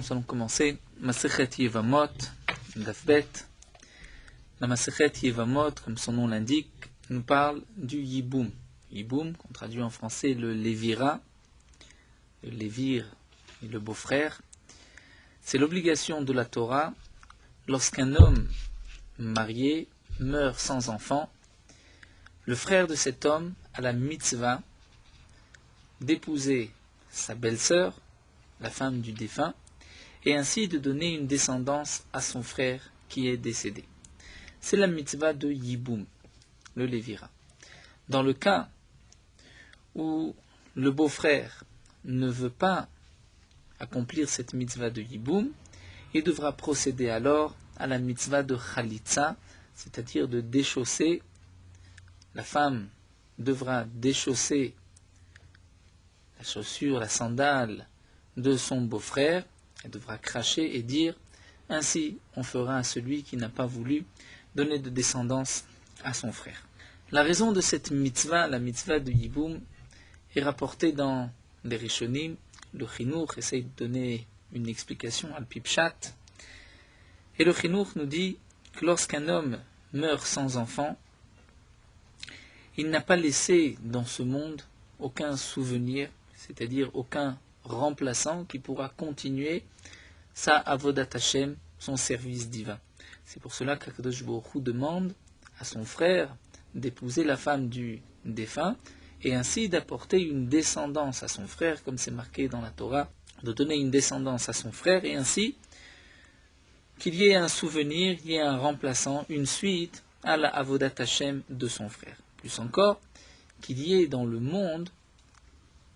Nous allons commencer Masechet Yevamot, Daf Bet. La Masechet Yevamot, comme son nom l'indique, nous parle du Yiboum. Yiboum, qu'on traduit en français le Lévira, le Lévir et le beau-frère. C'est l'obligation de la Torah lorsqu'un homme marié meurt sans enfant. Le frère de cet homme a la mitzvah d'épouser sa belle-sœur, la femme du défunt, et ainsi de donner une descendance à son frère qui est décédé. C'est la mitzvah de Yiboum, le Lévira. Dans le cas où le beau-frère ne veut pas accomplir cette mitzvah de Yiboum, il devra procéder alors à la mitzvah de Chalitza, c'est-à-dire de déchausser. La femme devra déchausser la chaussure, la sandale de son beau-frère. Elle devra cracher et dire « Ainsi on fera à celui qui n'a pas voulu donner de descendance à son frère ». La raison de cette mitzvah, la mitzvah de Yiboum, est rapportée dans les Rishonim. Le Chinour essaye de donner une explication al Pipshat. Et le Chinour nous dit que lorsqu'un homme meurt sans enfant, il n'a pas laissé dans ce monde aucun souvenir, c'est-à-dire aucun remplaçant qui pourra continuer sa avodat Hashem, son service divin. C'est pour cela qu'Akadosh Baruch Hu demande à son frère d'épouser la femme du défunt et ainsi d'apporter une descendance à son frère, comme c'est marqué dans la Torah, de donner une descendance à son frère et ainsi qu'il y ait un souvenir, il y ait un remplaçant, une suite à la avodat Hashem de son frère. Plus encore, qu'il y ait dans le monde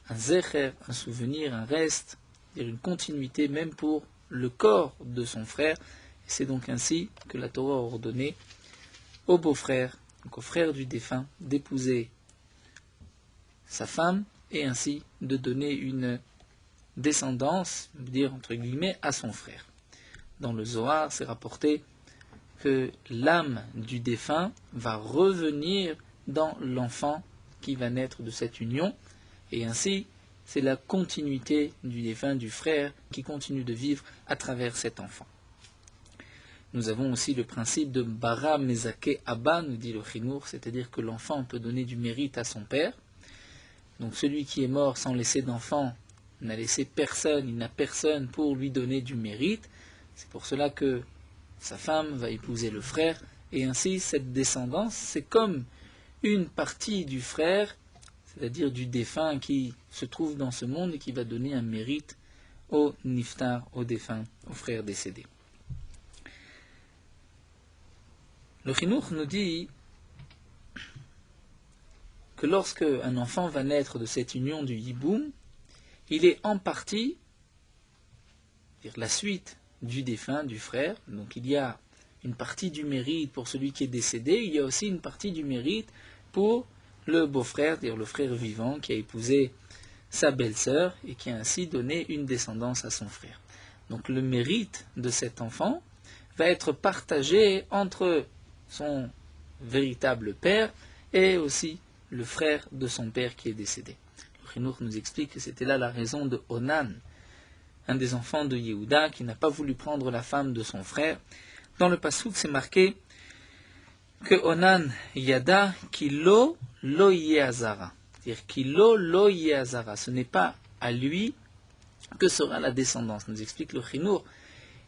un zecher, un souvenir, un reste, une continuité même pour le corps de son frère. Et c'est donc ainsi que la Torah a ordonné au beau-frère, donc au frère du défunt, d'épouser sa femme et ainsi de donner une descendance, dire entre guillemets, à son frère. Dans le Zohar, c'est rapporté que l'âme du défunt va revenir dans l'enfant qui va naître de cette union, et ainsi c'est la continuité du défunt, du frère, qui continue de vivre à travers cet enfant. Nous avons aussi le principe de Bara Mezake Abba, nous dit le Chinour, c'est-à-dire que l'enfant peut donner du mérite à son père. Donc celui qui est mort sans laisser d'enfant n'a laissé personne, il n'a personne pour lui donner du mérite. C'est pour cela que sa femme va épouser le frère, et ainsi cette descendance, c'est comme une partie du frère, c'est-à-dire du défunt qui se trouve dans ce monde et qui va donner un mérite au niftar, au défunt, au frère décédé. Le Chinour nous dit que lorsque un enfant va naître de cette union du Yiboum, il est en partie, c'est-à-dire la suite du défunt, du frère. Donc il y a une partie du mérite pour celui qui est décédé, il y a aussi une partie du mérite pour le beau-frère, c'est-à-dire le frère vivant qui a épousé sa belle-sœur et qui a ainsi donné une descendance à son frère. Donc le mérite de cet enfant va être partagé entre son véritable père et aussi le frère de son père qui est décédé. Le Chinour nous explique que c'était là la raison de Onan, un des enfants de Yehuda qui n'a pas voulu prendre la femme de son frère. Dans le Passouk, c'est marqué que Onan Yada Kilo Lo Yehazara. C'est-à-dire Kilo Lo Yehazara. Ce n'est pas à lui que sera la descendance. Nous explique le Chinour.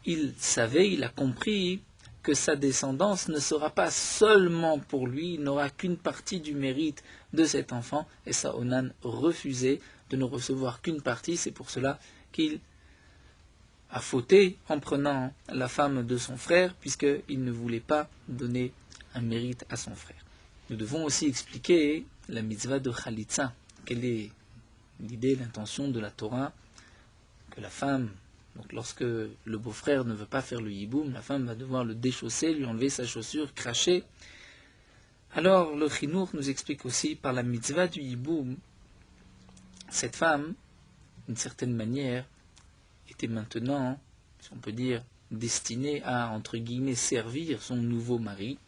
Il savait, il a compris que sa descendance ne sera pas seulement pour lui, il n'aura qu'une partie du mérite de cet enfant. Et ça, Onan refusait de ne recevoir qu'une partie. C'est pour cela qu'il a fauté en prenant la femme de son frère, puisqu'il ne voulait pas donner un mérite à son frère. Nous devons aussi expliquer la mitzvah de Chalitza. Quelle est l'idée, l'intention de la Torah? Que la femme, donc lorsque le beau-frère ne veut pas faire le Yiboum, la femme va devoir le déchausser, lui enlever sa chaussure, cracher. Alors le Chinour nous explique aussi par la mitzvah du Yiboum, cette femme, d'une certaine manière, était maintenant, si on peut dire, destinée à, entre guillemets, servir son nouveau mari,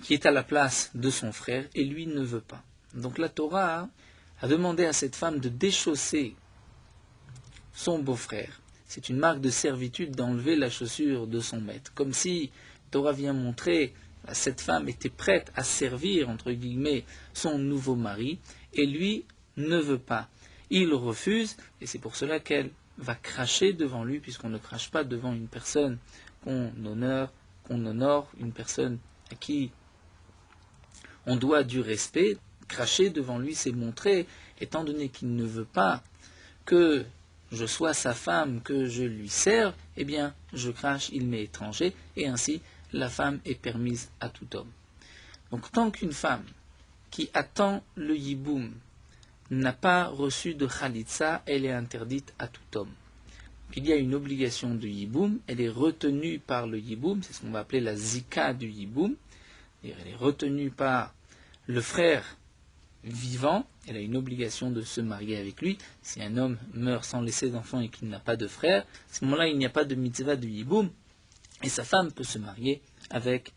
qui est à la place de son frère, et lui ne veut pas. Donc la Torah a demandé à cette femme de déchausser son beau-frère, c'est une marque de servitude d'enlever la chaussure de son maître. Comme si Torah vient montrer cette femme était prête à servir, entre guillemets, son nouveau mari, et lui ne veut pas. Il refuse, et c'est pour cela qu'elle va cracher devant lui, puisqu'on ne crache pas devant une personne qu'on honore, une personne à qui on doit du respect. Cracher devant lui, c'est montrer, étant donné qu'il ne veut pas que je sois sa femme, que je lui serve, eh bien, je crache, il m'est étranger, et ainsi, la femme est permise à tout homme. Donc, tant qu'une femme qui attend le yiboum n'a pas reçu de khalitsa, elle est interdite à tout homme. Donc, il y a une obligation de yiboum, elle est retenue par le yiboum, c'est ce qu'on va appeler la zika du yiboum, elle est retenue par le frère vivant, elle a une obligation de se marier avec lui. Si un homme meurt sans laisser d'enfant et qu'il n'a pas de frère, à ce moment-là, il n'y a pas de mitzvah de yiboum, et sa femme peut se marier avec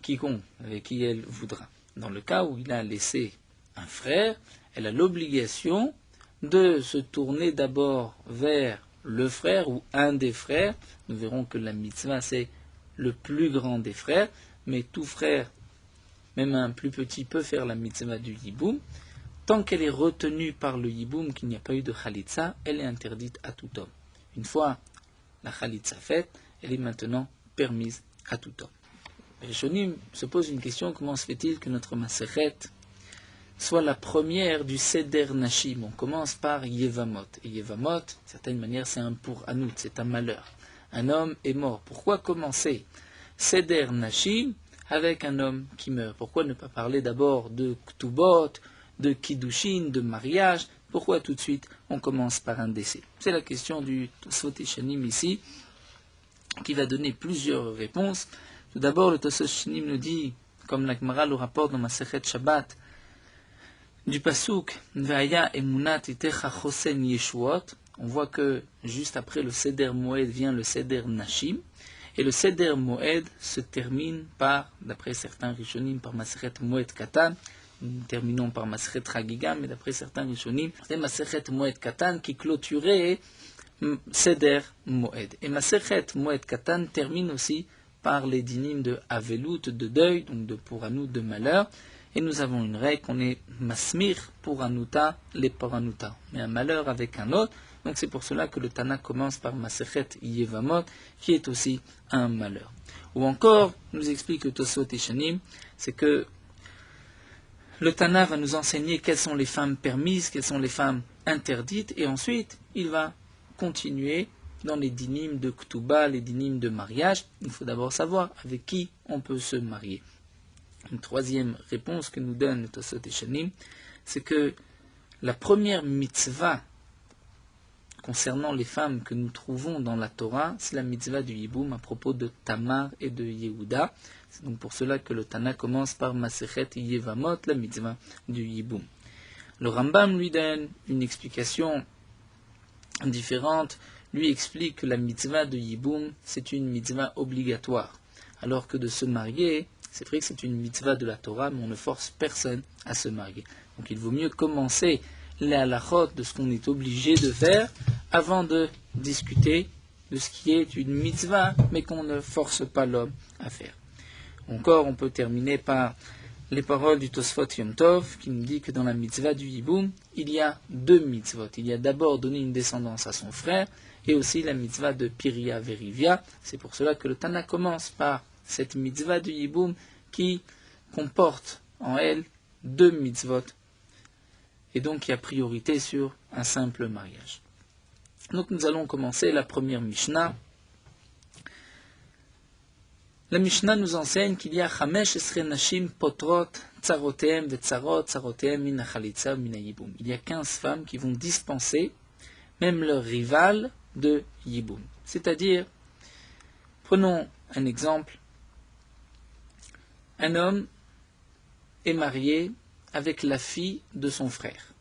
quiconque, avec qui elle voudra. Dans le cas où il a laissé un frère, elle a l'obligation de se tourner d'abord vers le frère ou un des frères. Nous verrons que la mitzvah, c'est le plus grand des frères, mais tout frère, même un plus petit, peut faire la mitzvah du yiboum. Tant qu'elle est retenue par le yiboum, qu'il n'y a pas eu de khalitsa, elle est interdite à tout homme. Une fois la khalitsa faite, elle est maintenant permise à tout homme. Les Rishonim se posent une question: comment se fait-il que notre Masechet soit la première du Seder Nashim? On commence par Yevamot. Et Yevamot, d'une certaine manière, c'est un pour Anout, c'est un malheur. Un homme est mort. Pourquoi commencer Seder Nashim avec un homme qui meurt? Pourquoi ne pas parler d'abord de Ktubot, de Kiddushin, de mariage? Pourquoi tout de suite on commence par un décès? C'est la question du Tosfot Shanim ici, qui va donner plusieurs réponses. Tout d'abord, le Tosfot Shanim nous dit, comme la Gemara le rapporte dans Masechet Shabbat, du pasuk Vaya emunat itecha chosen yeshuot, on voit que juste après le Seder Moed vient le Seder Nashim, et le Seder Moed se termine par, d'après certains Rishonim, par Masechet Moed Katan. Nous terminons par Masechet Chagiga, mais d'après certains Rishonim, c'est Masechet Moed Katan qui clôturait Seder Moed. Et Masechet Moed Katan termine aussi par les dinim de Avelut, de deuil, donc de Pouranout, de malheur. Et nous avons une règle qu'on est Masmir pour Anuta, les Poranuta. Mais un malheur avec un autre. Donc c'est pour cela que le Tana commence par Masechet Yevamot, qui est aussi un malheur. Ou encore, nous explique le Tosfot Shanim, c'est que le Tana va nous enseigner quelles sont les femmes permises, quelles sont les femmes interdites, et ensuite il va continuer dans les dynimes de Ktuba, les dynimes de mariage. Il faut d'abord savoir avec qui on peut se marier. Une troisième réponse que nous donne le Tosfot Shanim, c'est que la première mitzvah concernant les femmes que nous trouvons dans la Torah, c'est la mitzvah du Yiboum à propos de Tamar et de Yehuda. C'est donc pour cela que le Tana commence par Masechet Yevamot, la mitzvah du Yiboum. Le Rambam lui donne une explication différente, lui explique que la mitzvah de Yiboum, c'est une mitzvah obligatoire, alors que de se marier, c'est vrai que c'est une mitzvah de la Torah, mais on ne force personne à se marier. Donc il vaut mieux commencer les halachot de ce qu'on est obligé de faire avant de discuter de ce qui est une mitzvah, mais qu'on ne force pas l'homme à faire. Encore, on peut terminer par les paroles du Tosfot Yom Tov, qui nous dit que dans la mitzvah du Yiboum, il y a deux mitzvot. Il y a d'abord donner une descendance à son frère, et aussi la mitzvah de Piria Verivia. C'est pour cela que le Tana commence par cette mitzvah du Yiboum qui comporte en elle deux mitzvot, et donc il y a priorité sur un simple mariage. Donc nous allons commencer la première Mishnah. La Mishnah nous enseigne qu'il y a Chamesh Esre Nashim Potrot Tsaroteem Vetsarot Tsaroteem Min Achalitza Min Yiboum. Il y a 15 femmes qui vont dispenser même leur rival de Yiboum. C'est-à-dire, prenons un exemple, un homme est marié avec la fille de son frère.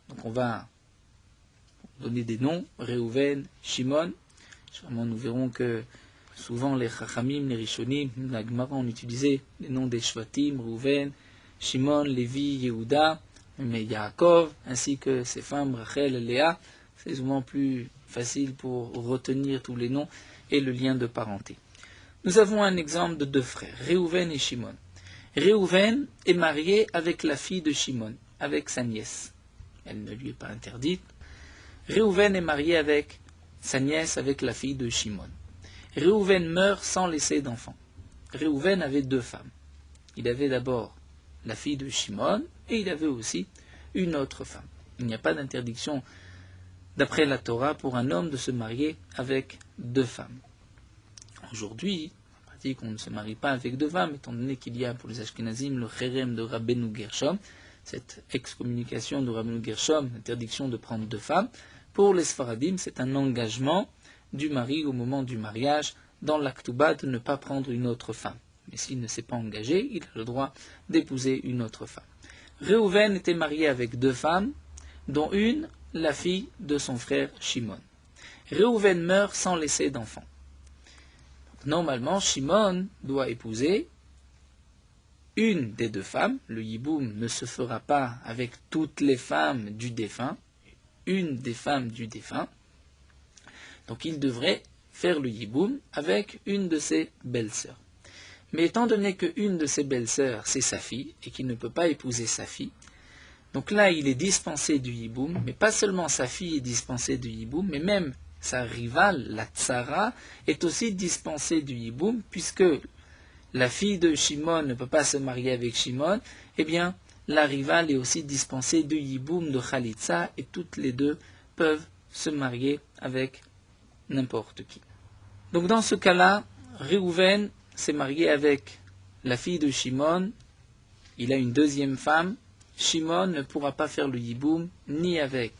Donc on va donner des noms, Reuven, Shimon. Sûrement nous verrons que souvent les Chachamim, les Rishonim, la Gemara, on utilisait les noms des Shvatim, Reuven, Shimon, Lévi, Yehuda, mais Yaakov, ainsi que ses femmes Rachel et Léa. C'est souvent plus facile pour retenir tous les noms et le lien de parenté. Nous avons un exemple de deux frères, Réhouven et Shimon. Réhouven est marié avec la fille de Shimon, avec sa nièce. Elle ne lui est pas interdite. Réhouven est marié avec sa nièce, avec la fille de Shimon. Réhouven meurt sans laisser d'enfant. Réhouven avait deux femmes. Il avait d'abord la fille de Shimon et il avait aussi une autre femme. Il n'y a pas d'interdiction d'après la Torah pour un homme de se marier avec deux femmes. Aujourd'hui, en pratique, on ne se marie pas avec deux femmes, étant donné qu'il y a pour les Ashkenazim le Cherem de Rabbeinu Gershom, cette excommunication de Rabbeinu Gershom, l'interdiction de prendre deux femmes. Pour les Sfaradim, c'est un engagement du mari au moment du mariage dans l'Aktouba de ne pas prendre une autre femme. Mais s'il ne s'est pas engagé, il a le droit d'épouser une autre femme. Réhouven était marié avec deux femmes, dont une, la fille de son frère Shimon. Réhouven meurt sans laisser d'enfant. Normalement, Shimon doit épouser une des deux femmes. Le yiboum ne se fera pas avec toutes les femmes du défunt, une des femmes du défunt. Donc il devrait faire le yiboum avec une de ses belles-sœurs. Mais étant donné qu'une de ses belles-sœurs, c'est sa fille, et qu'il ne peut pas épouser sa fille, donc là, il est dispensé du yiboum, mais pas seulement sa fille est dispensée du yiboum, mais même sa rivale, la tsara, est aussi dispensée du yiboum, puisque la fille de Shimon ne peut pas se marier avec Shimon, eh bien, la rivale est aussi dispensée du yiboum de Khalitsa, et toutes les deux peuvent se marier avec n'importe qui. Donc dans ce cas-là, Réhouven s'est marié avec la fille de Shimon, il a une deuxième femme. Shimon ne pourra pas faire le yiboum ni avec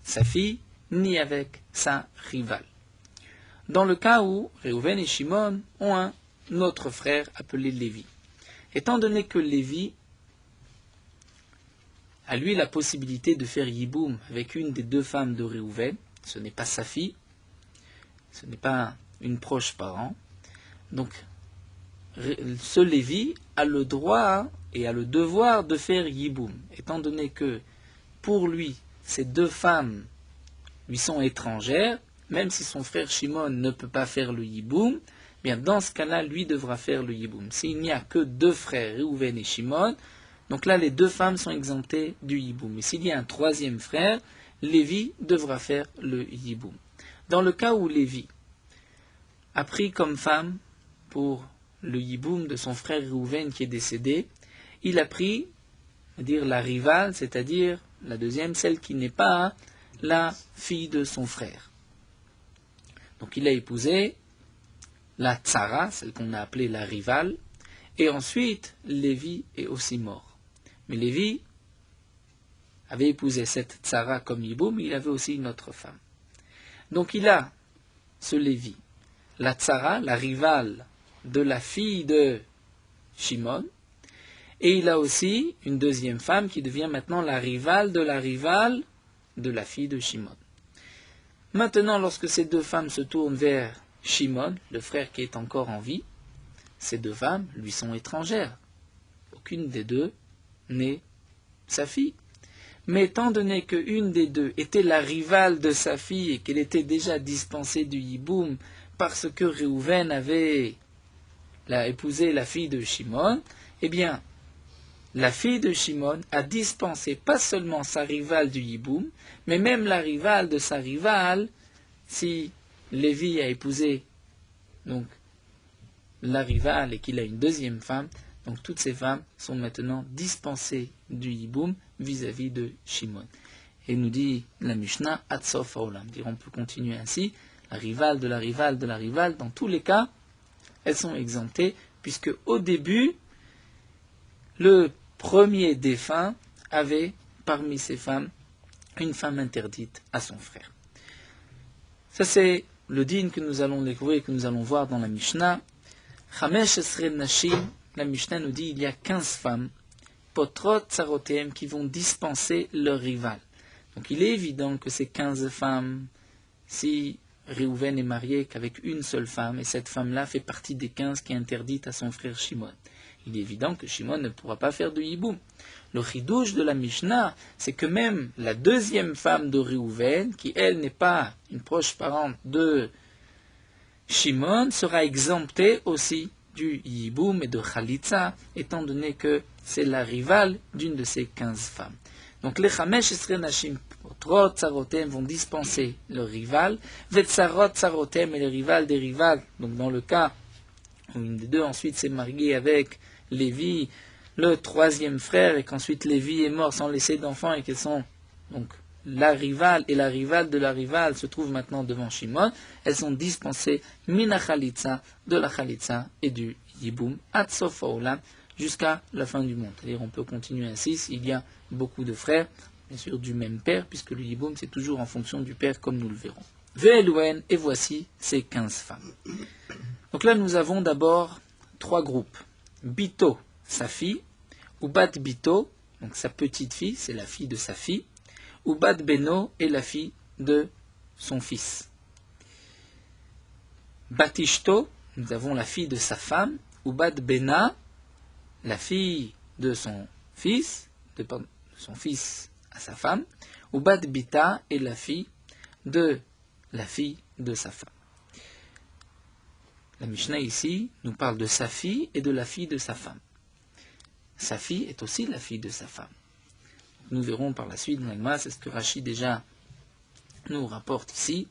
sa fille, ni avec sa rivale. Dans le cas où Réhouven et Shimon ont un autre frère appelé Lévi. Étant donné que Lévi a lui la possibilité de faire yiboum avec une des deux femmes de Réhouven, ce n'est pas sa fille, ce n'est pas une proche parent, donc ce Lévi a le droit et a le devoir de faire yiboum, étant donné que pour lui, ces deux femmes lui sont étrangères, même si son frère Shimon ne peut pas faire le yiboum, bien dans ce cas-là, lui devra faire le yiboum. S'il n'y a que deux frères, Réhouven et Shimon, donc là, les deux femmes sont exemptées du yiboum. Mais s'il y a un troisième frère, Lévi devra faire le yiboum. Dans le cas où Lévi a pris comme femme pour le yiboum de son frère Réhouven qui est décédé, il a pris, c'est-à-dire la rivale, c'est-à-dire la deuxième, celle qui n'est pas la fille de son frère. Donc il a épousé la tsara, celle qu'on a appelée la rivale, et ensuite Lévi est aussi mort. Mais Lévi avait épousé cette tsara comme yiboum, mais il avait aussi une autre femme. Donc il a, ce Lévi, la tsara, la rivale de la fille de Shimon, et il a aussi une deuxième femme qui devient maintenant la rivale de la fille de Shimon. Maintenant, lorsque ces deux femmes se tournent vers Shimon, le frère qui est encore en vie, ces deux femmes lui sont étrangères. Aucune des deux n'est sa fille. Mais étant donné qu'une des deux était la rivale de sa fille et qu'elle était déjà dispensée du yiboum parce que Réhouven avait épousé la fille de Shimon, eh bien, la fille de Shimon a dispensé pas seulement sa rivale du yiboum, mais même la rivale de sa rivale, si Lévi a épousé donc la rivale et qu'il a une deuxième femme, donc toutes ces femmes sont maintenant dispensées du yiboum vis-à-vis de Shimon. Et nous dit la Mishnah, Atsof Haolam. On peut continuer ainsi, la rivale de la rivale de la rivale, dans tous les cas, elles sont exemptées, puisque au début, le premier défunt avait parmi ces femmes une femme interdite à son frère. Ça c'est le din que nous allons découvrir et que nous allons voir dans la Mishnah. Chamesh Esrei Nashim, la Mishnah nous dit il y a 15 femmes, Potrot Tsarotem, qui vont dispenser leur rival. Donc il est évident que ces 15 femmes, si Réhouven est marié qu'avec une seule femme, et cette femme-là fait partie des 15 qui est interdite à son frère Shimon. il est évident que Shimon ne pourra pas faire de Yiboum. Le chidouche de la Mishnah, c'est que même la deuxième femme de Réhouven, qui elle n'est pas une proche parente de Shimon, sera exemptée aussi du Yiboum et de Khalitza, étant donné que c'est la rivale d'une de ces 15 femmes. Donc les Chamesh Esrei Nashim Potrot Tsarotem vont dispenser le rival, Vetsarot Tsarotem et le rival des rivales. Donc dans le cas où une des deux ensuite s'est mariée avec Lévi, le troisième frère, et qu'ensuite Lévi est mort sans laisser d'enfants, et qu'elles sont donc la rivale et la rivale de la rivale se trouvent maintenant devant Shimon, elles sont dispensées mina chalitza, de la chalitza et du yiboum, ad sof haolam, jusqu'à la fin du monde. C'est-à-dire on peut continuer ainsi s'il y a beaucoup de frères, bien sûr du même père, puisque le yiboum c'est toujours en fonction du père comme nous le verrons. Ve'elouen, et voici ces 15 femmes. Donc là nous avons d'abord 3 groupes. Bito, sa fille, Ubat Bito, donc sa petite fille, c'est la fille de sa fille, Ubat Beno est la fille de son fils. Batishto, nous avons la fille de sa femme, Ubat Bena, la fille de son fils, de son fils à sa femme, Ubat Bita est la fille de sa femme. La Mishnah ici nous parle de sa fille et de la fille de sa femme. Sa fille est aussi la fille de sa femme. Nous verrons par la suite, c'est ce que Rashi déjà nous rapporte ici.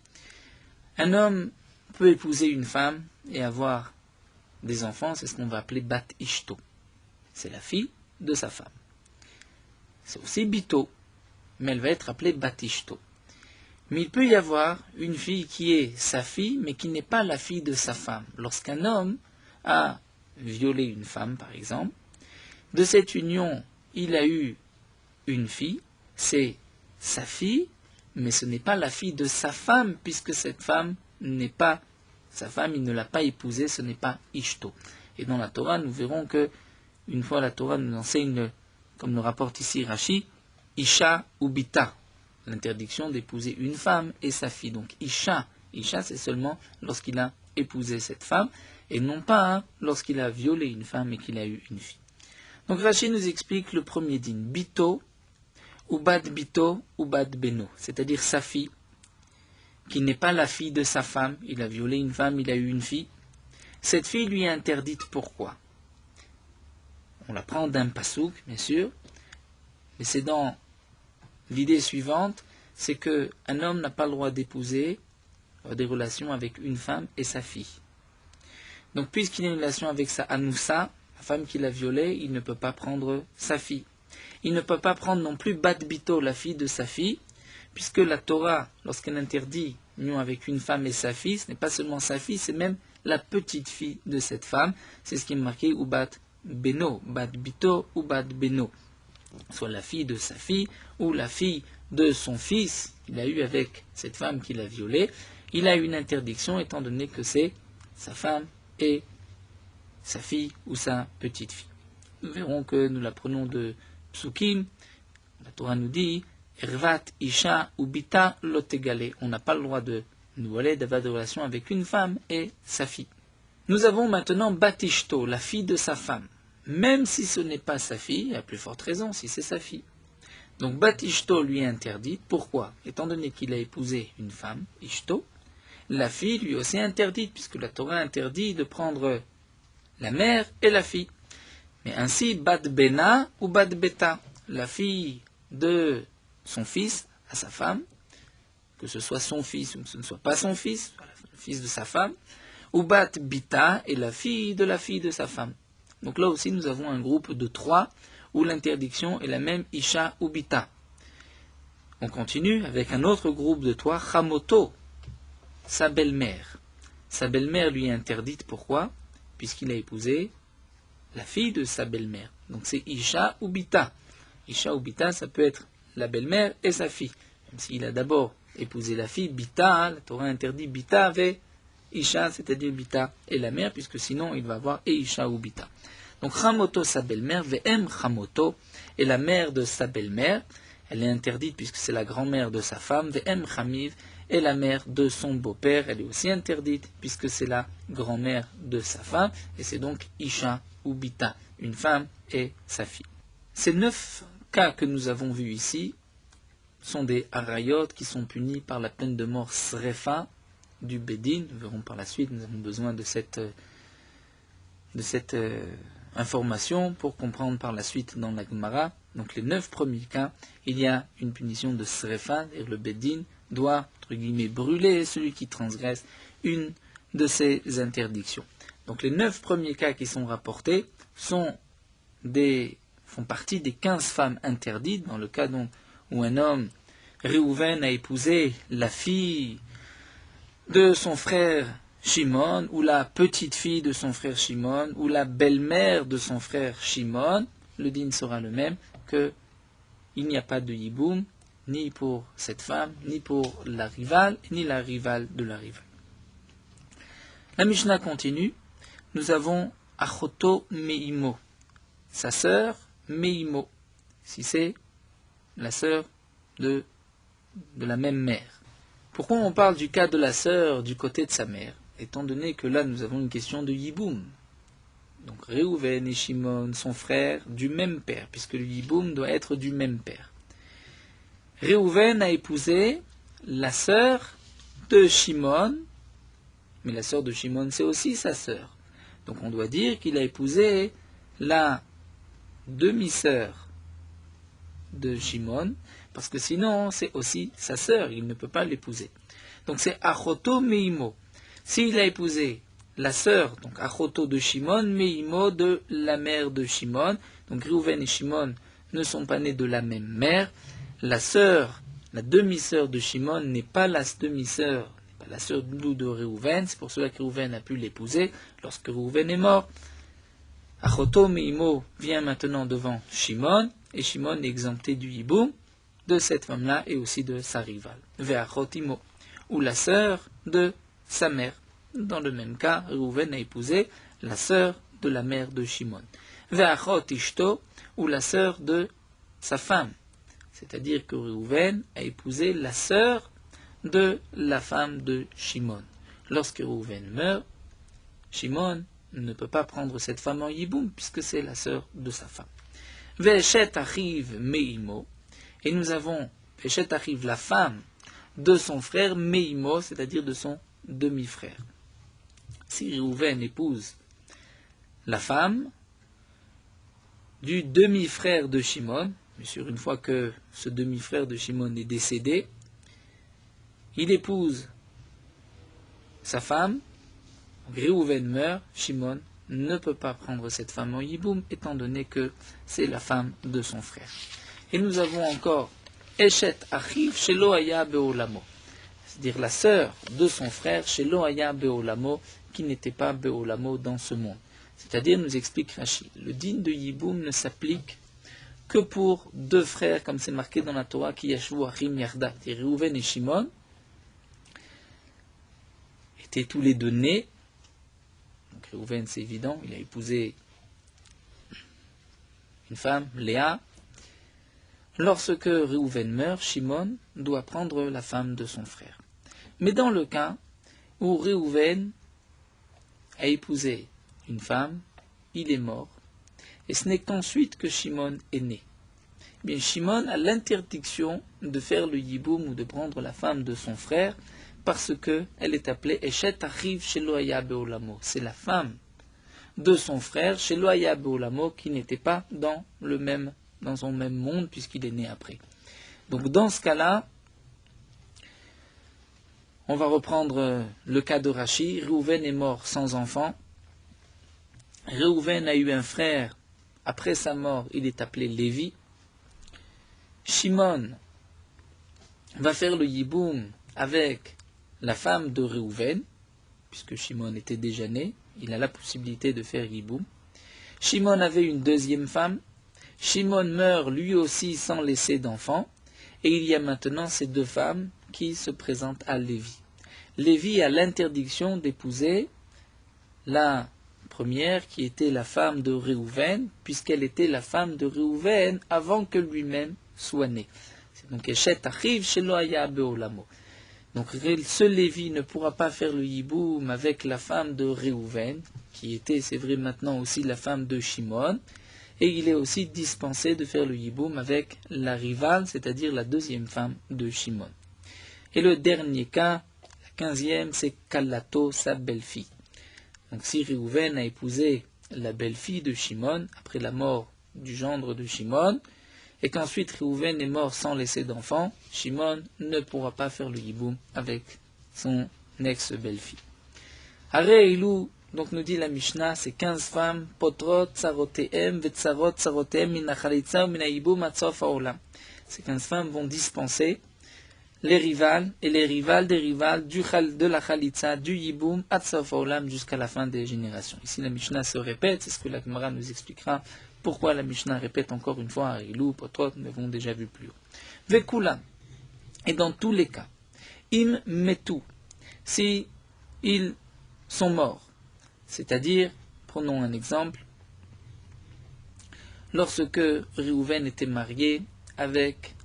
Un homme peut épouser une femme et avoir des enfants, c'est ce qu'on va appeler Bat Ishto. C'est la fille de sa femme. C'est aussi Bito, mais elle va être appelée Bat Ishto. Mais il peut y avoir une fille qui est sa fille, mais qui n'est pas la fille de sa femme. Lorsqu'un homme a violé une femme, par exemple, de cette union, il a eu une fille, c'est sa fille, mais ce n'est pas la fille de sa femme, puisque cette femme n'est pas sa femme, il ne l'a pas épousée, ce n'est pas Ishto. Et dans la Torah, nous verrons que, une fois la Torah nous enseigne, comme le rapporte ici Rashi, Isha ou Bita, l'interdiction d'épouser une femme et sa fille. Donc Isha c'est seulement lorsqu'il a épousé cette femme, et non pas lorsqu'il a violé une femme et qu'il a eu une fille. Donc Rashi nous explique le premier din, Bito, ou Bad Bito, ou Bad Beno, c'est-à-dire sa fille, qui n'est pas la fille de sa femme, il a violé une femme, il a eu une fille. Cette fille lui est interdite, pourquoi? On la prend d'un pasouk, bien sûr, mais c'est dans l'idée suivante, c'est qu'un homme n'a pas le droit d'épouser des relations avec une femme et sa fille. Donc puisqu'il a une relation avec sa Anoussa, la femme qu'il a violée, il ne peut pas prendre sa fille. Il ne peut pas prendre non plus Bat Bito, la fille de sa fille, puisque la Torah, lorsqu'elle interdit l'union avec une femme et sa fille, ce n'est pas seulement sa fille, c'est même la petite fille de cette femme. C'est ce qui est marqué ou Bat Beno, Bat Bito ou Bat Beno. Soit la fille de sa fille ou la fille de son fils qu'il a eu avec cette femme qu'il a violée. Il a une interdiction étant donné que c'est sa femme et sa fille ou sa petite fille. Nous verrons que nous la prenons de Psukim. La Torah nous dit Ervat, Isha ou Bita lotegale. On n'a pas le droit de nous aller d'avoir de relation avec une femme et sa fille. Nous avons maintenant Batishto, la fille de sa femme. Même si ce n'est pas sa fille, à plus forte raison si c'est sa fille. Donc Batishto lui est interdite. Pourquoi? Étant donné qu'il a épousé une femme, Ishto, la fille lui aussi est interdite, puisque la Torah interdit de prendre la mère et la fille. Mais ainsi, Bat Bena ou Bat Beta, la fille de son fils à sa femme, que ce soit son fils ou que ce ne soit pas son fils, le fils de sa femme, ou Bat Bita est la fille de sa femme. Donc là aussi, nous avons un groupe de 3 où l'interdiction est la même Isha ou Bita. On continue avec un autre groupe de 3, Chamoto, sa belle-mère. Sa belle-mère lui est interdite, pourquoi? Puisqu'il a épousé la fille de sa belle-mère. Donc c'est Isha ou Bita. Isha ou Bita, ça peut être la belle-mère et sa fille. Même s'il a d'abord épousé la fille, Bita, la Torah interdit Bita avec Isha, c'est-à-dire Bita et la mère, puisque sinon il va avoir et Isha ou Bita. Donc Chamoto, sa belle-mère, Ve'em Chamoto, est la mère de sa belle-mère. Elle est interdite puisque c'est la grand-mère de sa femme, Ve'em Chamiv, et la mère de son beau-père, elle est aussi interdite puisque c'est la grand-mère de sa femme et c'est donc Isha ou Bita, une femme et sa fille. Ces 9 cas que nous avons vus ici sont des harayot qui sont punis par la peine de mort srefa du Bédin. Nous verrons par la suite, nous avons besoin de cette information pour comprendre par la suite dans la Gemara. Donc les 9 premiers cas, il y a une punition de srefa, et le Bédin doit, entre guillemets, brûler celui qui transgresse une de ces interdictions. Donc les 9 premiers cas qui sont rapportés font partie des 15 femmes interdites, dans le cas donc où un homme, Réhouven, a épousé la fille de son frère Shimon, ou la petite fille de son frère Shimon, ou la belle-mère de son frère Shimon, le din sera le même, qu'il n'y a pas de yiboum, ni pour cette femme, ni pour la rivale, ni la rivale de la rivale. La Mishnah continue, nous avons Achoto Meimo, sa sœur Meimo, si c'est la sœur de la même mère. Pourquoi on parle du cas de la sœur du côté de sa mère? Étant donné que là nous avons une question de yiboum. Donc Réhouven et Shimon sont frères du même père, puisque le yiboum doit être du même père. Réhouven a épousé la sœur de Shimon, mais la sœur de Shimon c'est aussi sa sœur. Donc on doit dire qu'il a épousé la demi-sœur de Shimon, parce que sinon c'est aussi sa sœur, il ne peut pas l'épouser. Donc c'est Achoto Meimo. S'il a épousé la sœur, donc Achoto de Shimon, Meimo de la mère de Shimon, donc Réhouven et Shimon ne sont pas nés de la même mère, la sœur, la demi-sœur de Shimon n'est pas la demi-sœur, n'est pas la sœur de Réhouven, c'est pour cela que Réhouven a pu l'épouser lorsque Réhouven est mort. Achoto Meimo vient maintenant devant Shimon, et Shimon est exempté du hiboum de cette femme-là et aussi de sa rivale. Ve'achotimo, ou la sœur de sa mère. Dans le même cas, Réhouven a épousé la sœur de la mère de Shimon. Ve'achot ishto, ou la sœur de sa femme. C'est-à-dire que Réhouven a épousé la sœur de la femme de Shimon. Lorsque Réhouven meurt, Shimon ne peut pas prendre cette femme en yiboum puisque c'est la sœur de sa femme. Ve'eshet achiv meimo, et nous avons Eshet achiv, la femme de son frère Meimo, c'est-à-dire de son demi-frère. Si Réhouven épouse la femme du demi-frère de Shimon, bien sûr une fois que ce demi-frère de Shimon est décédé, il épouse sa femme, Réhouven meurt, Shimon ne peut pas prendre cette femme en yiboum, étant donné que c'est la femme de son frère. Et nous avons encore Eshet Achiv Shelo Haya Beolamo, c'est-à-dire la sœur de son frère Shelo Haya Beolamo, qui n'était pas Beolamo dans ce monde. C'est-à-dire, nous explique Rashi, le din de yiboum ne s'applique que pour 2 frères, comme c'est marqué dans la Torah, qui Yashvu Achim Yarda, et Réhouven et Shimon étaient tous les deux nés. Donc Réhouven, c'est évident, il a épousé une femme, Léa. Lorsque Réhouven meurt, Shimon doit prendre la femme de son frère. Mais dans le cas où Réhouven a épousé une femme, il est mort, et ce n'est qu'ensuite que Shimon est né. Bien, Shimon a l'interdiction de faire le yiboum ou de prendre la femme de son frère parce qu'elle est appelée Eshet Achiv Shelo Haya Beolamo. C'est la femme de son frère Shelo Haya Beolamo qui n'était pas dans son même monde puisqu'il est né après. Donc dans ce cas-là, on va reprendre le cas de Rashi. Réhouven est mort sans enfant. Réhouven a eu un frère. Après sa mort, il est appelé Lévi. Shimon va faire le yiboum avec la femme de Réhouven, puisque Shimon était déjà né. Il a la possibilité de faire yiboum. Shimon avait une deuxième femme. Shimon meurt lui aussi sans laisser d'enfant, et il y a maintenant ces 2 femmes qui se présentent à Lévi. Lévi a l'interdiction d'épouser la première qui était la femme de Réhouven, puisqu'elle était la femme de Réhouven avant que lui-même soit né. C'est donc Eshet Achiv Shelo Haya Beolamo. Donc ce Lévi ne pourra pas faire le Yiboum avec la femme de Réhouven, qui était, c'est vrai maintenant aussi la femme de Shimon, et il est aussi dispensé de faire le Yiboum avec la rivale, c'est-à-dire la deuxième femme de Shimon. Et le dernier cas, la 15e, c'est Kalato, sa belle-fille. Donc si Réhouven a épousé la belle-fille de Shimon, après la mort du gendre de Shimon, et qu'ensuite Réhouven est mort sans laisser d'enfant, Shimon ne pourra pas faire le Yiboum avec son ex-belle-fille. Areilou, donc nous dit la Mishnah, c'est 15 femmes, potrot, tsaroteem, vetsarot, tsaroteem, min achalitza, min hayiboum, atsof haolam. Ces 15 femmes vont dispenser les rivales et les rivales des rivales de la Khalitza, du Yiboum, atsof haolam, jusqu'à la fin des générations. Ici la Mishnah se répète, c'est ce que la Gemara nous expliquera. Pourquoi la Mishnah répète encore une fois, Areilou, potrot, nous l'avons déjà vu plus haut. Vekulam, et dans tous les cas, im metu, si ils sont morts, c'est-à-dire, prenons un exemple, lorsque Réhouven était marié avec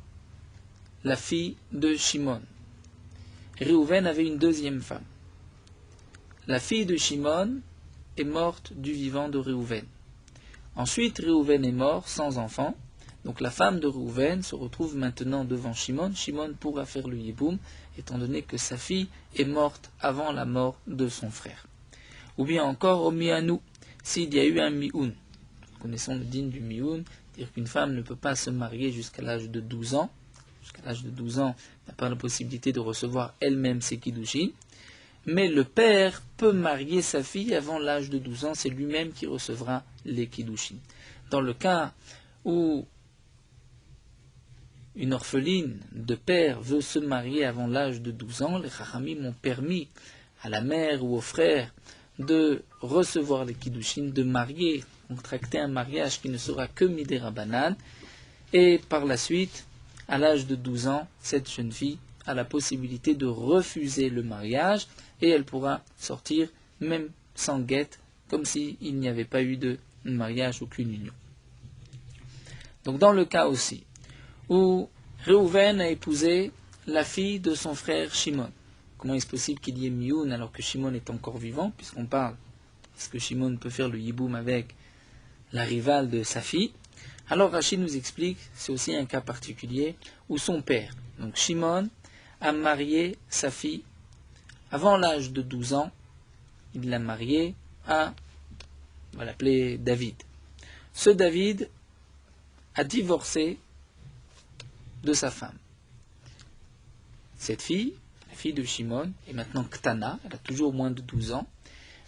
la fille de Shimon, Réhouven avait une deuxième femme. La fille de Shimon est morte du vivant de Réhouven. Ensuite, Réhouven est mort sans enfant, donc la femme de Réhouven se retrouve maintenant devant Shimon. Shimon pourra faire le Yiboum, étant donné que sa fille est morte avant la mort de son frère. Ou bien encore au mianou, s'il y a eu un mioun. Nous connaissons le din du mioun, dire qu'une femme ne peut pas se marier jusqu'à l'âge de 12 ans. Jusqu'à l'âge de 12 ans, elle n'a pas la possibilité de recevoir elle-même ses kiddushin. Mais le père peut marier sa fille avant l'âge de 12 ans, c'est lui-même qui recevra les kiddushin. Dans le cas où une orpheline de père veut se marier avant l'âge de 12 ans, les Chachamim ont permis à la mère ou au frère de recevoir les kiddushin, de marier, contracter un mariage qui ne sera que midérabanan, et par la suite, à l'âge de 12 ans, cette jeune fille a la possibilité de refuser le mariage, et elle pourra sortir même sans guette, comme s'il n'y avait pas eu de mariage, aucune union. Donc dans le cas aussi, où Réhouven a épousé la fille de son frère Shimon, comment est-ce possible qu'il y ait mioun alors que Shimon est encore vivant, puisqu'on parle, est-ce que Shimon peut faire le yiboum avec la rivale de sa fille? Alors Rachid nous explique, c'est aussi un cas particulier, où son père, donc Shimon, a marié sa fille avant l'âge de 12 ans, il l'a mariée à, on va l'appeler David. Ce David a divorcé de sa femme. Cette fille, la fille de Shimon, est maintenant Ktana, elle a toujours moins de 12 ans,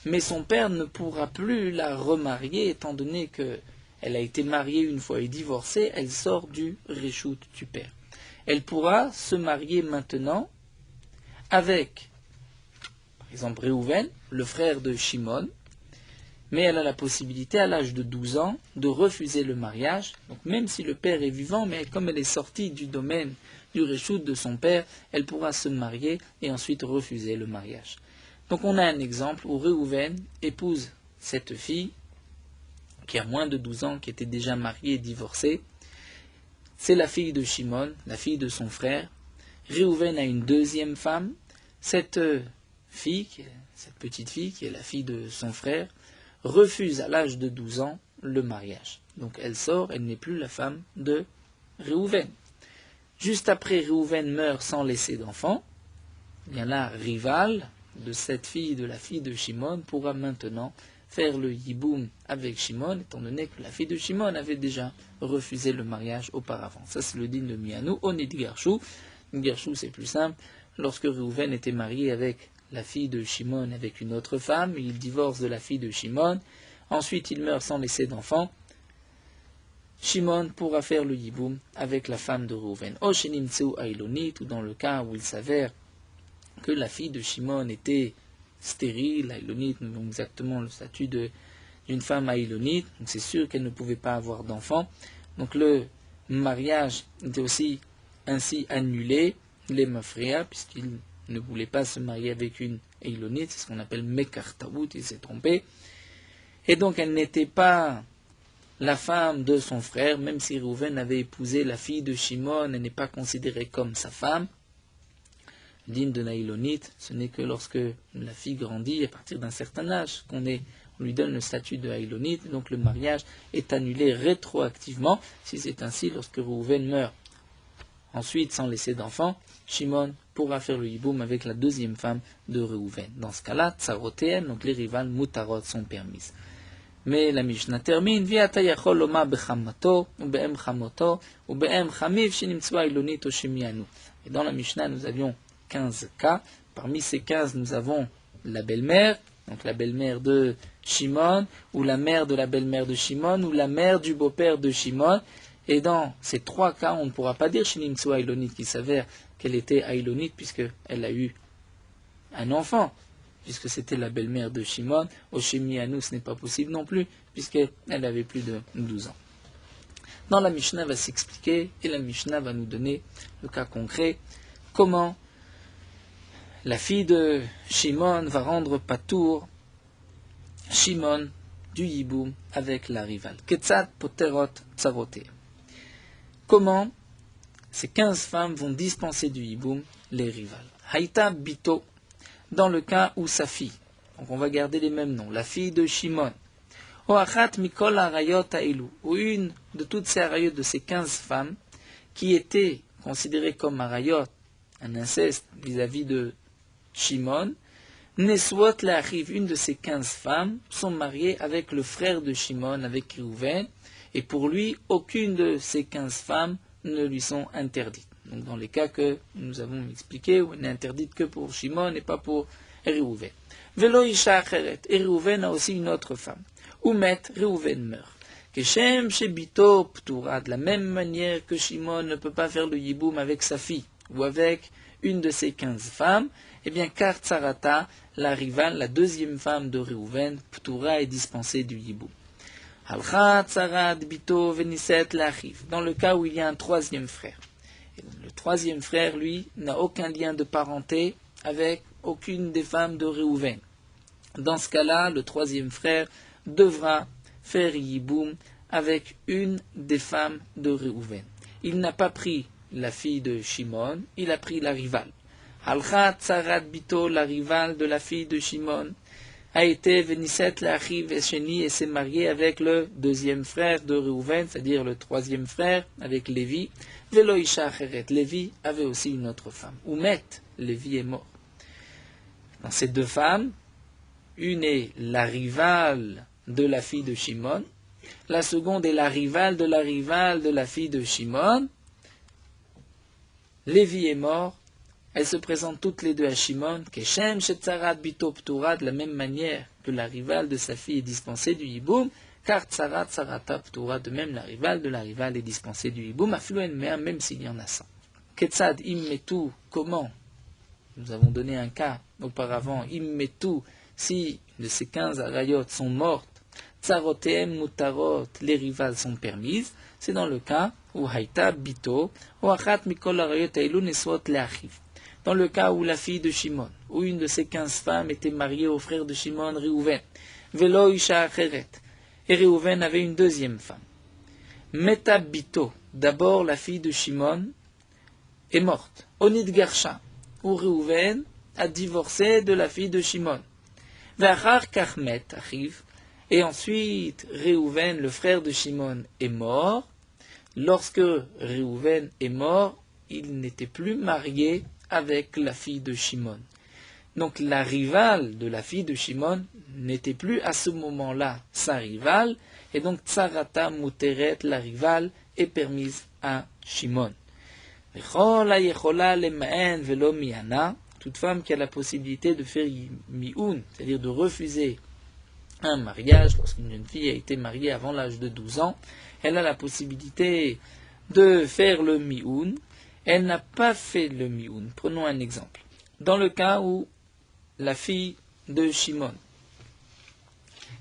mais son père ne pourra plus la remarier étant donné qu'elle a été mariée une fois et divorcée, elle sort du Réchout du père. Elle pourra se marier maintenant avec, par exemple, Réhouven, le frère de Shimon, mais elle a la possibilité, à l'âge de 12 ans, de refuser le mariage. Donc même si le père est vivant, mais comme elle est sortie du domaine du Réchout de son père, elle pourra se marier et ensuite refuser le mariage. Donc on a un exemple où Réhouven épouse cette fille, qui a moins de 12 ans, qui était déjà mariée et divorcée. C'est la fille de Shimon, la fille de son frère. Réhouven a une deuxième femme. Cette fille, cette petite fille, qui est la fille de son frère, refuse à l'âge de 12 ans le mariage. Donc elle sort, elle n'est plus la femme de Réhouven. Juste après, Réhouven meurt sans laisser d'enfant. Bien la rivale de cette fille, de la fille de Shimon, pourra maintenant faire le yiboum avec Shimon, étant donné que la fille de Shimon avait déjà refusé le mariage auparavant. Ça, c'est le din de Mianou. On est dit Gershou. Gershou, c'est plus simple. Lorsque Réhouven était marié avec la fille de Shimon avec une autre femme, il divorce de la fille de Shimon, ensuite il meurt sans laisser d'enfant, Shimon pourra faire le yiboum avec la femme de Réhouven. Oshenimtseu Ailonit, ou dans le cas où il s'avère que la fille de Shimon était stérile, Ailonit, nous avons exactement le statut d'une femme Ailonit, donc c'est sûr qu'elle ne pouvait pas avoir d'enfant, donc le mariage était aussi ainsi annulé, les mafria, puisqu'il ne voulait pas se marier avec une Eilonite, c'est ce qu'on appelle Mekartaout, il s'est trompé. Et donc elle n'était pas la femme de son frère, même si Réhouven avait épousé la fille de Shimon, elle n'est pas considérée comme sa femme. Digne de Naïlonite, ce n'est que lorsque la fille grandit, à partir d'un certain âge, on lui donne le statut de Haïlonite, donc le mariage est annulé rétroactivement, si c'est ainsi lorsque Réhouven meurt. Ensuite, sans laisser d'enfant, Shimon pourra faire le hiboum avec la deuxième femme de Réhouven. Dans ce cas-là, tsarotéen, donc les rivales mutarot sont permises. Mais la Mishnah termine, Viata yachol loma bechamato, ou be'em chamoto, ou be'em chamiv, shinimtsua ilonit o shemianu. Et dans la Mishnah, nous avions 15 cas. Parmi ces 15, nous avons la belle-mère, donc la belle-mère de Shimon, ou la mère de la belle-mère de Shimon, ou la mère du beau-père de Shimon. Et dans ces 3 cas, on ne pourra pas dire shinimtsua ilonit, qui s'avère qu'elle était aïlonite, puisqu'elle a eu un enfant, puisque c'était la belle-mère de Shimon. Au Shemianu, ce n'est pas possible non plus, puisqu'elle avait plus de 12 ans. Dans la Mishnah va s'expliquer, et la Mishnah va nous donner le cas concret, comment la fille de Shimon va rendre patour Shimon du hiboum avec la rivale. Ketzad poterot tsarote. Comment ces 15 femmes vont dispenser du hiboum les rivales. Haïta bito, dans le cas où sa fille, donc on va garder les mêmes noms, la fille de Shimon, Oachat mikol arayot ha'ilu, ou une de toutes ces arayot de ces 15 femmes, qui étaient considérées comme arayot, un inceste vis-à-vis de Shimon, Neswot l'arrive, une de ces 15 femmes, sont mariées avec le frère de Shimon, avec Réhouven, et pour lui, aucune de ces 15 femmes ne lui sont interdites. Donc dans les cas que nous avons expliqués, où elle n'est interdite que pour Shimon et pas pour Réhouven. Velo isha acheret, et Réhouven a aussi une autre femme. Oumet, Réhouven meurt. Keshem shebito ptura, de la même manière que Shimon ne peut pas faire le yiboum avec sa fille, ou avec une de ses 15 femmes, eh bien, car Tsarata, la rivale, la deuxième femme de Réhouven, ptura est dispensée du yiboum. Alcha Tsarat bito veniset l'achiv, dans le cas où il y a un troisième frère. Et le troisième frère, lui, n'a aucun lien de parenté avec aucune des femmes de Réhouven. Dans ce cas-là, le troisième frère devra faire yiboum avec une des femmes de Réhouven. Il n'a pas pris la fille de Shimon, il a pris la rivale. Alcha Tsarat bito, la rivale de la fille de Shimon, a été Veniset l'Achiv Esheni et s'est marié avec le deuxième frère de Réhouven, c'est-à-dire le troisième frère, avec Lévi. Velo Isha Acheret, Lévi avait aussi une autre femme. Oumet, Lévi est mort. Dans ces 2 femmes, une est la rivale de la fille de Shimon, la seconde est la rivale de la fille de Shimon. Lévi est mort. Elles se présentent toutes les deux à Shimon, Keshem Shetzarat Bito Ptura, de la même manière que la rivale de sa fille est dispensée du hiboum, car Tsarat Tsarata Ptura, de même la rivale de la rivale est dispensée du hiboum, Aflouen Mea, même s'il y en a 100. Ketzad Immetu, comment? Nous avons donné un cas auparavant, Immetu, si de ces 15 arayot sont mortes, Tsarotem Mutarot, les rivales sont permises, c'est dans le cas où Haïta Bito, ou Achat Mikol arayot Ailu Neswot Leachiv. Dans le cas où la fille de Shimon, ou une de ces 15 femmes était mariée au frère de Shimon, Réhouven, Velo Isha Acheret, et Réhouven avait une deuxième femme. Meta Bito, d'abord la fille de Shimon, est morte. Onid Garsha, où Réhouven a divorcé de la fille de Shimon. Vachar Karmet arrive, et ensuite Réhouven, le frère de Shimon, est mort. Lorsque Réhouven est mort, il n'était plus marié avec la fille de Shimon. Donc la rivale de la fille de Shimon n'était plus à ce moment-là sa rivale, et donc Tsarata Muteret, la rivale, est permise à Shimon. Toute femme qui a la possibilité de faire mi'un, c'est-à-dire de refuser un mariage, lorsqu'une jeune fille a été mariée avant l'âge de 12 ans, elle a la possibilité de faire le mi'un. Elle n'a pas fait le mi'un. Prenons un exemple. Dans le cas où la fille de Shimon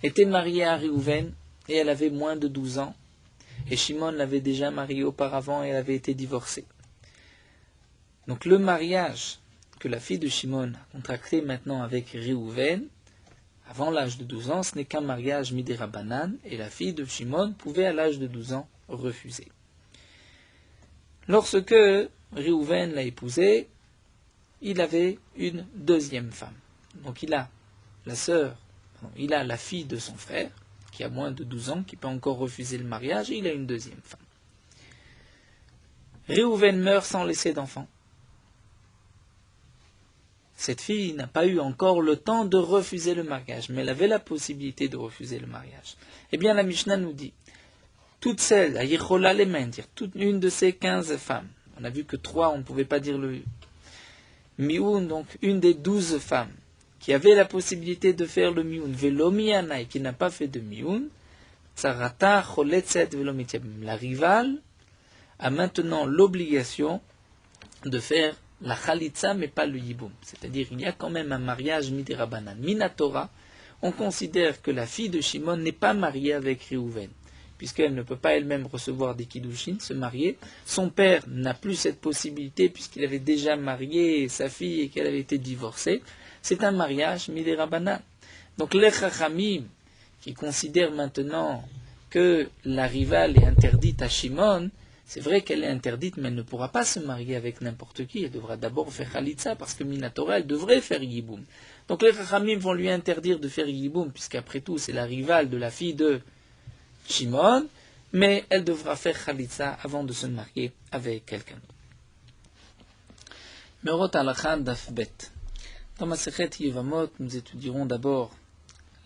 était mariée à Réhouven et elle avait moins de 12 ans, et Shimon l'avait déjà mariée auparavant et elle avait été divorcée. Donc le mariage que la fille de Shimon a contracté maintenant avec Réhouven, avant l'âge de 12 ans, ce n'est qu'un mariage midirabanan, et la fille de Shimon pouvait à l'âge de 12 ans refuser. Lorsque Réhouven l'a épousée, il avait une deuxième femme. Donc il a la fille de son frère, qui a moins de 12 ans, qui peut encore refuser le mariage, et il a une deuxième femme. Réhouven meurt sans laisser d'enfant. Cette fille n'a pas eu encore le temps de refuser le mariage, mais elle avait la possibilité de refuser le mariage. Eh bien, la Mishnah nous dit, toutes celles, à Yechola les mains, dire toute une de ces 15 femmes, on a vu que 3, on ne pouvait pas dire le mioun, donc une des 12 femmes, qui avait la possibilité de faire le mioun, velomiana, et qui n'a pas fait de mioun, tsarata choletzet velomitiabim. La rivale a maintenant l'obligation de faire la chalitza, mais pas le yiboum. C'est-à-dire, il y a quand même un mariage midirabanan. Minatora, on considère que la fille de Shimon n'est pas mariée avec Réhouven, puisqu'elle ne peut pas elle-même recevoir des kiddushin, se marier. Son père n'a plus cette possibilité, puisqu'il avait déjà marié sa fille et qu'elle avait été divorcée. C'est un mariage midirabanan. Donc les chachamim, qui considèrent maintenant que la rivale est interdite à Shimon, c'est vrai qu'elle est interdite, mais elle ne pourra pas se marier avec n'importe qui. Elle devra d'abord faire Khalitsa, parce que Minatora, elle devrait faire Yiboum. Donc les Chachamim vont lui interdire de faire Yiboum, puisqu'après tout, c'est la rivale de la fille de Shimon, mais elle devra faire Khalitsa avant de se marier avec quelqu'un d'autre. Merot Halakha Daf Bet. Dans ma Masechet Yevamot, nous étudierons d'abord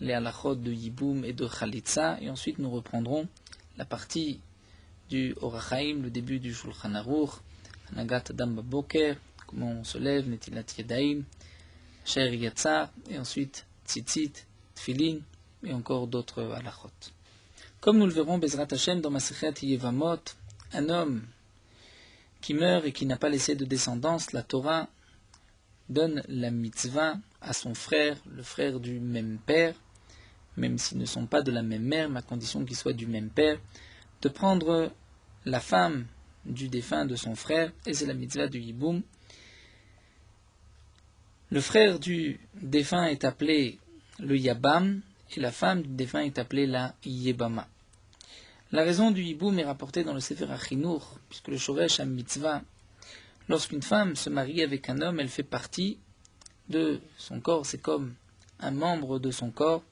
les halachot de Yiboum et de Khalitsa, et ensuite nous reprendrons la partie du Orach Chaim, le début du Shulchan Aruch, Hanagat Adam Baboker, comment on se lève, Netilat Yadaim, Sher Yatzar, et ensuite Tzitzit, Tfilin, et encore d'autres halachot. Comme nous le verrons, Bezrat Hashem, dans Masechet Yevamot, un homme qui meurt et qui n'a pas laissé de descendance, la Torah donne la mitzvah à son frère, le frère du même père, même s'ils ne sont pas de la même mère, mais à condition qu'ils soient du même père, de prendre la femme du défunt de son frère, et c'est la mitzvah du Yiboum. Le frère du défunt est appelé le Yabam, et la femme du défunt est appelée la Yebama. La raison du Yiboum est rapportée dans le Sefer HaChinur, puisque le Shoresh HaMitzvah, lorsqu'une femme se marie avec un homme, elle fait partie de son corps, c'est comme un membre de son corps,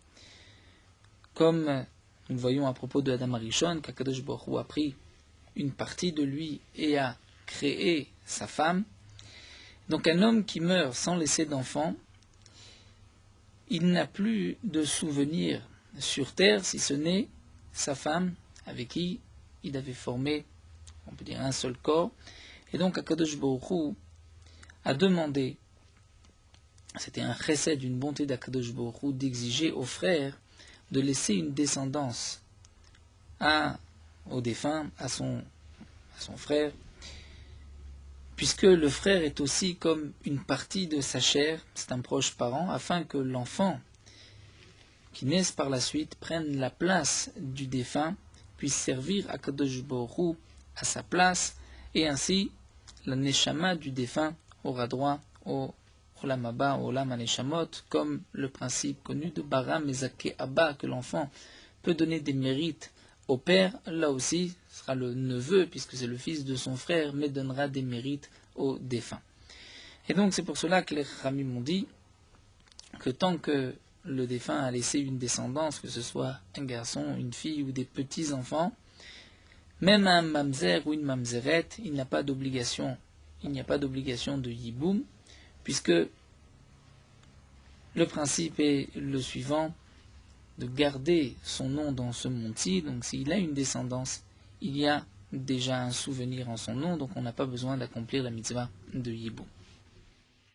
comme nous le voyons à propos de Adam Arishon, qu'Akadosh Baruch Hu a pris une partie de lui et a créé sa femme. Donc un homme qui meurt sans laisser d'enfant, il n'a plus de souvenir sur terre si ce n'est sa femme avec qui il avait formé, on peut dire, un seul corps. Et donc Akadosh Baruch Hu a demandé, c'était un chesed, une bonté d'Akadosh Baruch Hu, d'exiger aux frères de laisser une descendance au défunt, à son frère, puisque le frère est aussi comme une partie de sa chair, c'est un proche parent, afin que l'enfant qui naisse par la suite prenne la place du défunt, puisse servir à Kadosh Baruch Hu à sa place, et ainsi la neshama du défunt aura droit au Olam Haba, au Olam HaNeshamot, comme le principe connu de Bara Mezake Abba, que l'enfant peut donner des mérites au père, là aussi sera le neveu, puisque c'est le fils de son frère, mais donnera des mérites au défunt. Et donc c'est pour cela que les Chachamim m'ont dit que tant que le défunt a laissé une descendance, que ce soit un garçon, une fille ou des petits-enfants, même un mamzer ou une mamzeret, il n'y a pas d'obligation de yiboum, puisque le principe est le suivant, de garder son nom dans ce monde-ci. Donc s'il a une descendance, il y a déjà un souvenir en son nom, donc on n'a pas besoin d'accomplir la mitzvah de yiboum.